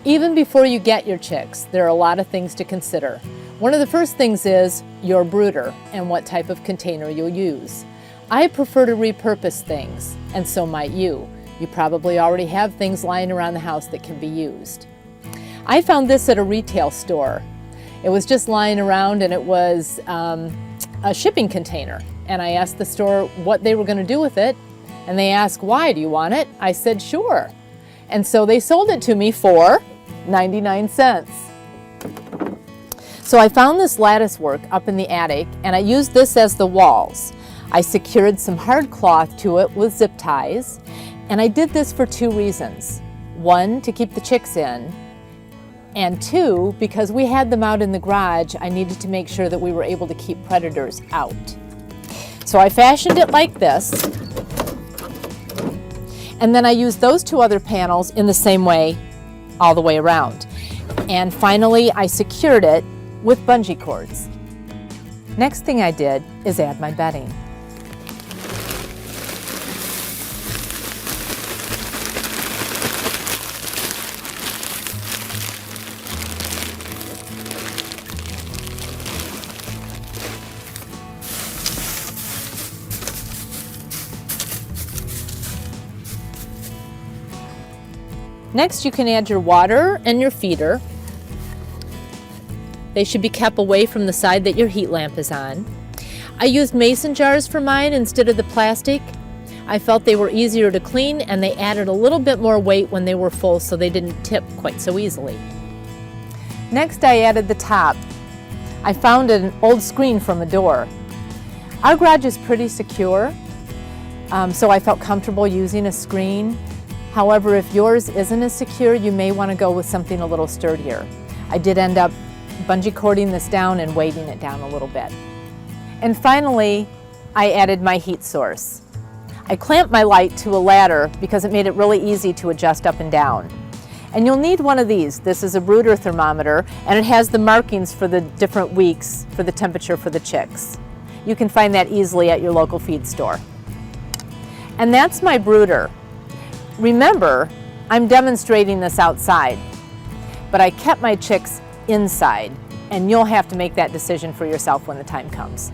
Even before you get your chicks, there are a lot of things to consider. One of the first things is your brooder and what type of container you'll use. I prefer to repurpose things, and so might you. You probably already have things lying around the house that can be used. I found this at a retail store. It was just lying around, and it was a shipping container. And I asked the store what they were going to do with it, and they asked, "Why, do you want it?" I said, "Sure." And so they sold it to me for 99 cents. So I found this lattice work up in the attic, and I used this as the walls. I secured some hard cloth to it with zip ties, and I did this for two reasons. One, to keep the chicks in, and two, because we had them out in the garage, I needed to make sure that we were able to keep predators out. So I fashioned it like this, and then I used those two other panels in the same way all the way around. And finally, I secured it with bungee cords. Next thing I did is add my bedding. Next, you can add your water and your feeder. They should be kept away from the side that your heat lamp is on. I used mason jars for mine instead of the plastic. I felt they were easier to clean, and they added a little bit more weight when they were full, so they didn't tip quite so easily. Next, I added the top. I found an old screen from a door. Our garage is pretty secure, so I felt comfortable using a screen. However, if yours isn't as secure, you may want to go with something a little sturdier. I did end up bungee cording this down and weighting it down a little bit. And finally, I added my heat source. I clamped my light to a ladder because it made it really easy to adjust up and down. And you'll need one of these. This is a Brooder thermometer, and it has the markings for the different weeks for the temperature for the chicks. You can find that easily at your local feed store. And that's my brooder. Remember, I'm demonstrating this outside, but I kept my chicks inside, and you'll have to make that decision for yourself when the time comes.